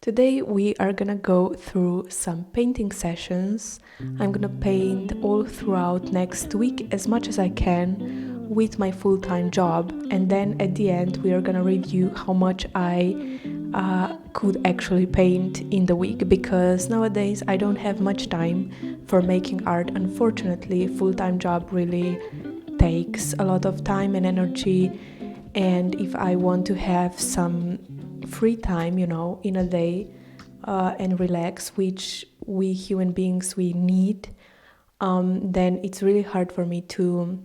Today we are gonna go through some painting sessions. I'm gonna paint all throughout next week as much as I can with my full-time job, and then at the end we are gonna review how much I could actually paint in the week, because nowadays I don't have much time for making art. Unfortunately, full-time job really takes a lot of time and energy, and if I want to have some free time, in a day and relax, which we human beings we need, then it's really hard for me to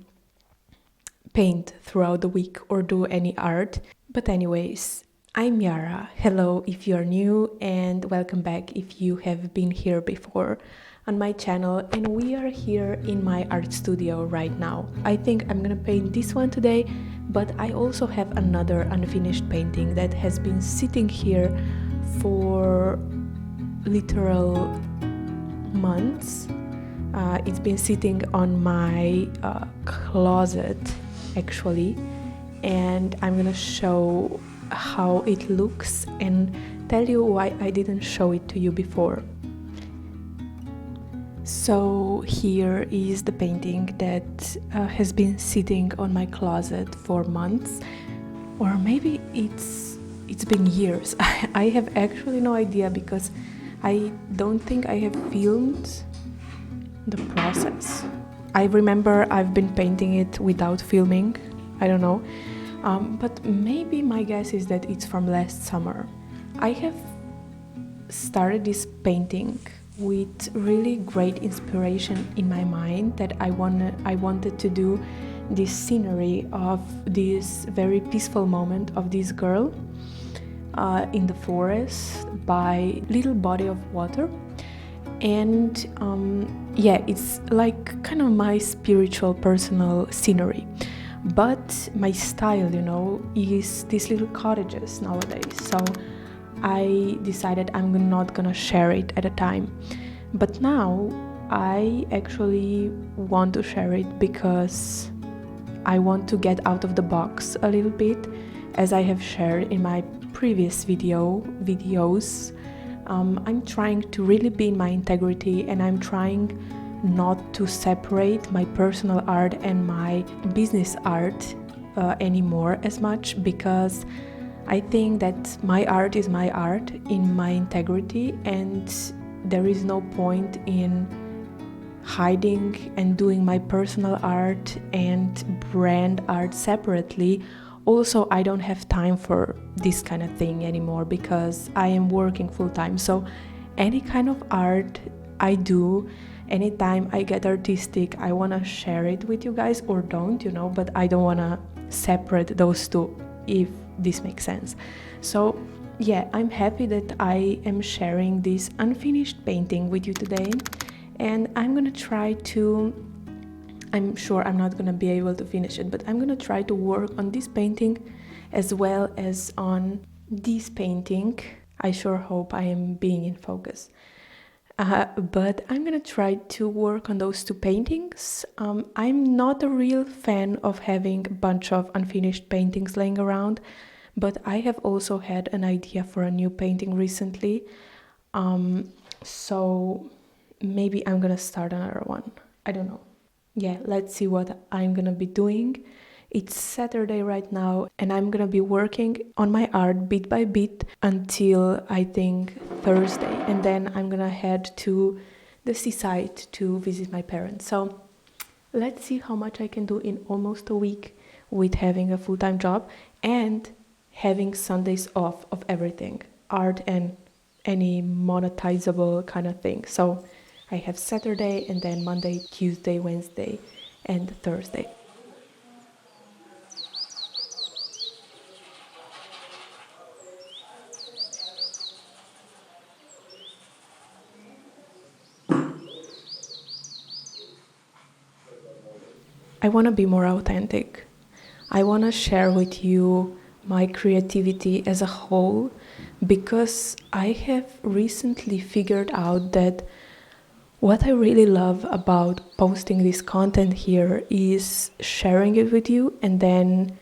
paint throughout the week or do any art. But anyways, I'm Yara. Hello if you're new, and welcome back if you have been here before on my channel. And we are here in my art studio right now. I think I'm gonna paint this one today, but I also have another unfinished painting that has been sitting here for literal months. It's been sitting on my closet actually, and I'm gonna show how it looks and tell you why I didn't show it to you before. So here is the painting that has been sitting on my closet for months, or maybe it's been years. I have actually no idea, because I don't think I have filmed the process. I remember I've been painting it without filming, I don't know, but maybe my guess is that it's from last summer. I have started this painting with really great inspiration in my mind, that I wanted to do this scenery of this very peaceful moment of this girl in the forest by little body of water. And it's like kind of my spiritual personal scenery, but my style, is these little cottages nowadays. So I decided I'm not gonna share it at a time, but now I actually want to share it because I want to get out of the box a little bit, as I have shared in my previous videos. I'm trying to really be in my integrity, and I'm trying not to separate my personal art and my business art anymore as much, because I think that my art is my art in my integrity, and there is no point in hiding and doing my personal art and brand art separately. Also, I don't have time for this kind of thing anymore because I am working full-time. So any kind of art I do, anytime I get artistic, I want to share it with you guys, or don't, but I don't want to separate those two, if this makes sense. So yeah, I'm happy that I am sharing this unfinished painting with you today, and I'm gonna try to, I'm sure I'm not gonna be able to finish it, but I'm gonna try to work on this painting as well as on this painting. I sure hope I am being in focus. But I'm gonna try to work on those two paintings. I'm not a real fan of having a bunch of unfinished paintings laying around, but I have also had an idea for a new painting recently. So maybe I'm gonna start another one. I don't know. Yeah, let's see what I'm gonna be doing. It's Saturday right now, and I'm gonna be working on my art bit by bit until I think Thursday, and then I'm gonna head to the seaside to visit my parents. So let's see how much I can do in almost a week with having a full-time job and having Sundays off of everything, art and any monetizable kind of thing. So I have Saturday, and then Monday, Tuesday, Wednesday, and Thursday. I want to be more authentic. I want to share with you my creativity as a whole, because I have recently figured out that what I really love about posting this content here is sharing it with you and then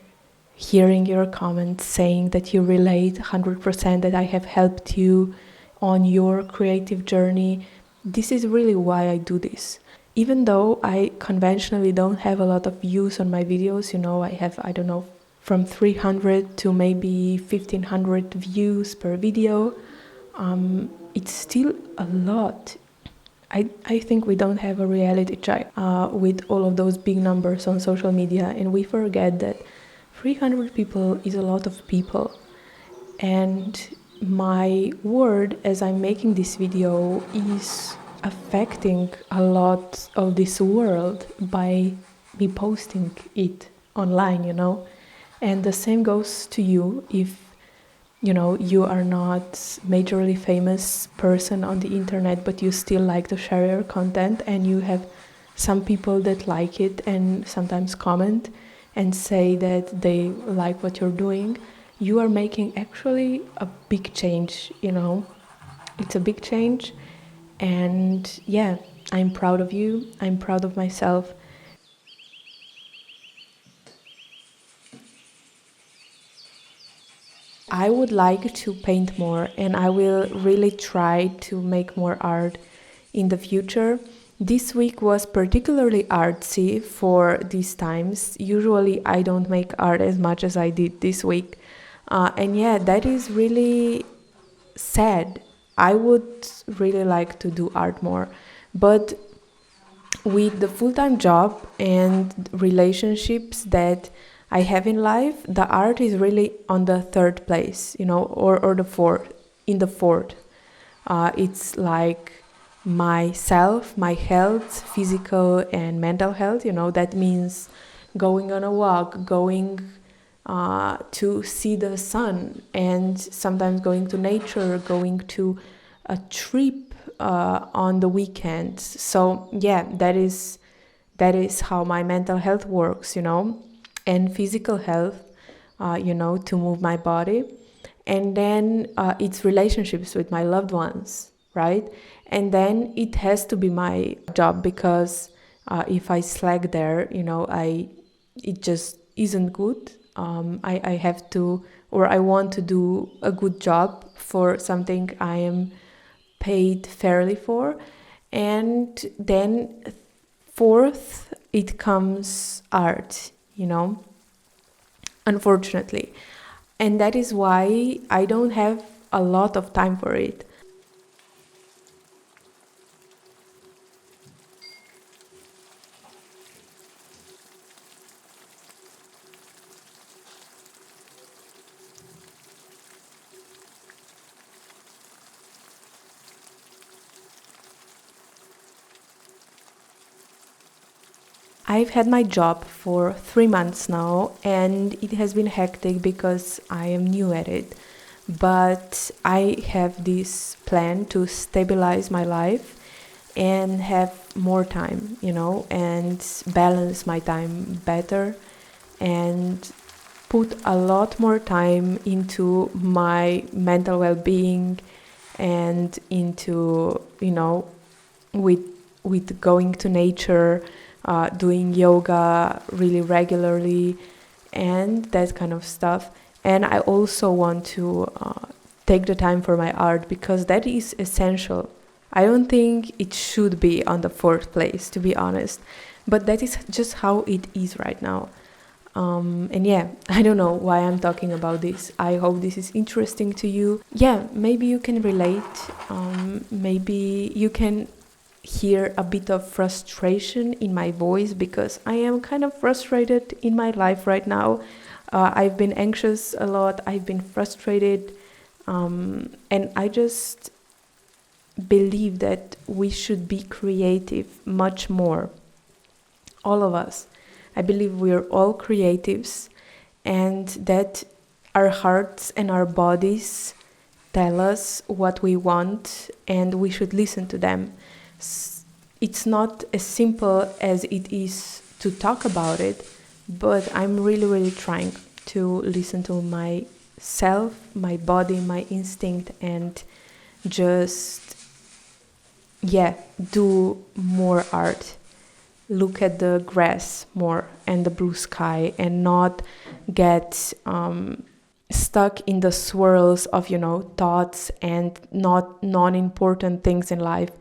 hearing your comments saying that you relate 100%, that I have helped you on your creative journey. This is really why I do this. Even though I conventionally don't have a lot of views on my videos, I have, I don't know, from 300 to maybe 1500 views per video, it's still a lot. I think we don't have a reality check with all of those big numbers on social media, and we forget that 300 people is a lot of people. And my word as I'm making this video is affecting a lot of this world by me posting it online, And the same goes to you if you are not majorly famous person on the internet, but you still like to share your content, and you have some people that like it and sometimes comment and say that they like what you're doing. You are making actually a big change, It's a big change, and yeah, I'm proud of you. I'm proud of myself. I would like to paint more, and I will really try to make more art in the future. This week was particularly artsy for these times. Usually I don't make art as much as I did this week. And yeah, that is really sad. I would really like to do art more. But with the full-time job and relationships that I have in life, the art is really on the third place, or the fourth, in the fourth. It's like myself, my health, physical and mental health, that means going on a walk, going to see the sun, and sometimes going to nature, going to a trip on the weekends. So yeah, that is how my mental health works, and physical health, to move my body. And then it's relationships with my loved ones, right? And then it has to be my job, because if I slack there, it just isn't good. I have to, or I want to do a good job for something I am paid fairly for. And then fourth, it comes art, unfortunately. And that is why I don't have a lot of time for it. I've had my job for 3 months now, and it has been hectic because I am new at it. But I have this plan to stabilize my life and have more time, and balance my time better, and put a lot more time into my mental well-being, and into, with going to nature, doing yoga really regularly, and that kind of stuff. And I also want to take the time for my art, because that is essential. I don't think it should be on the fourth place, to be honest, but that is just how it is right now. And yeah, I don't know why I'm talking about this. I hope this is interesting to you. Yeah, maybe you can relate. Maybe you can hear a bit of frustration in my voice, because I am kind of frustrated in my life right now. I've been anxious a lot. I've been frustrated. And I just believe that we should be creative much more. All of us. I believe we are all creatives, and that our hearts and our bodies tell us what we want, and we should listen to them. It's not as simple as it is to talk about it, but I'm really, really trying to listen to myself, my body, my instinct, and just, do more art. look at the grass more and the blue sky and not get stuck in the swirls of, thoughts and not non-important things in life,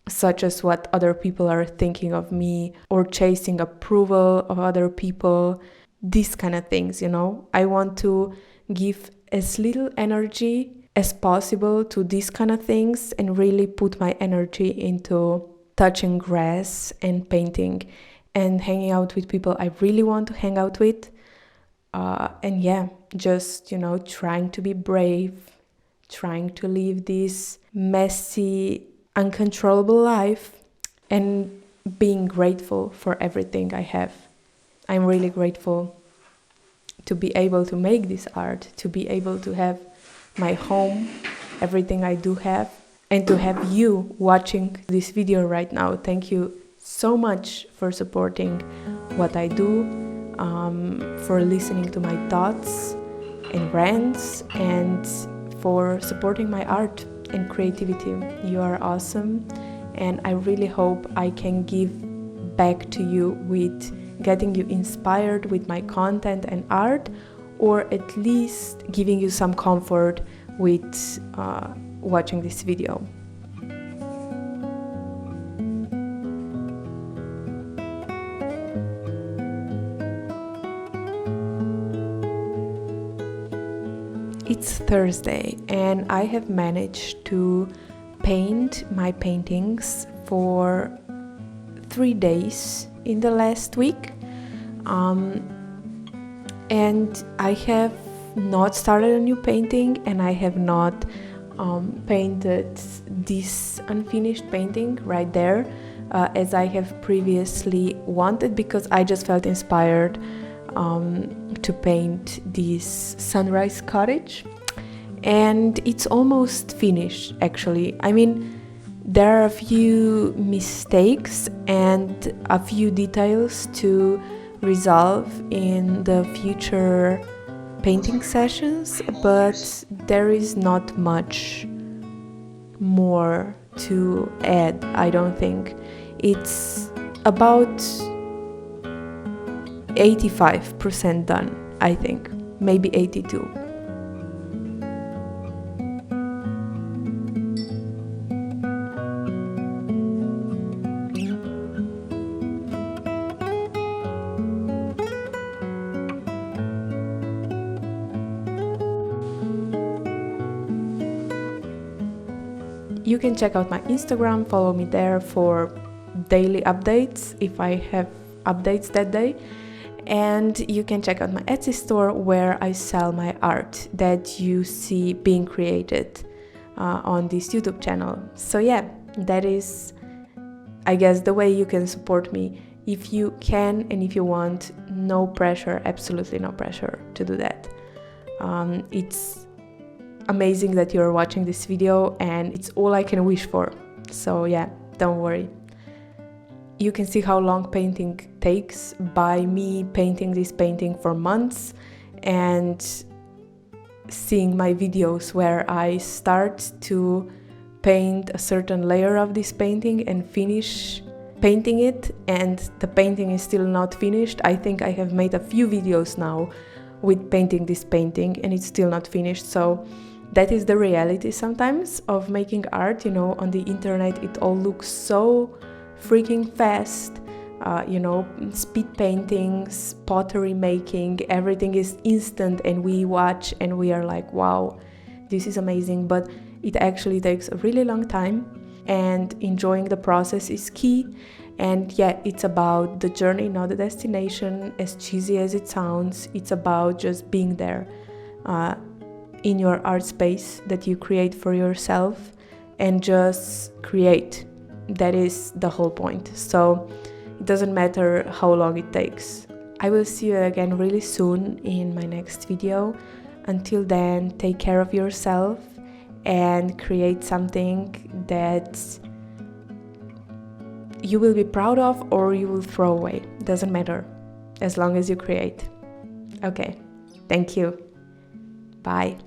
such as what other people are thinking of me or chasing approval of other people, these kind of things, I want to give as little energy as possible to these kind of things and really put my energy into touching grass and painting and hanging out with people I really want to hang out with. And yeah, just, trying to be brave, trying to live this messy, uncontrollable life and being grateful for everything I have. I'm really grateful to be able to make this art, to be able to have my home, everything I do have, and to have you watching this video right now. Thank you so much for supporting what I do, for listening to my thoughts and rants, and for supporting my art and creativity. You are awesome, and I really hope I can give back to you with getting you inspired with my content and art, or at least giving you some comfort with watching this video. It's Thursday and I have managed to paint my paintings for 3 days in the last week, and I have not started a new painting, and I have not painted this unfinished painting right there as I have previously wanted, because I just felt inspired to paint this sunrise cottage, and it's almost finished actually. I mean, there are a few mistakes and a few details to resolve in the future painting sessions, but there is not much more to add, I don't think. It's about 85% done, I think, maybe 82. You can check out my Instagram, follow me there for daily updates if I have updates that day. And you can check out my Etsy store where I sell my art that you see being created on this YouTube channel. So yeah, that is, I guess, the way you can support me if you can and if you want. No pressure, absolutely no pressure to do that. It's amazing that you're watching this video, and it's all I can wish for. So yeah, don't worry. You can see how long painting takes by me painting this painting for months and seeing my videos where I start to paint a certain layer of this painting and finish painting it, and the painting is still not finished. I think I have made a few videos now with painting this painting and it's still not finished. So that is the reality sometimes of making art. On the internet it all looks so freaking fast, speed paintings, pottery making, everything is instant, and we watch and we are like, wow, this is amazing. But it actually takes a really long time, and enjoying the process is key. And yeah, it's about the journey, not the destination. As cheesy as it sounds, it's about just being there in your art space that you create for yourself, and just create. That is the whole point. So it doesn't matter how long it takes. I will see you again really soon in my next video. Until then, take care of yourself and create something that you will be proud of or you will throw away. Doesn't matter, as long as you create. Okay, thank you. Bye.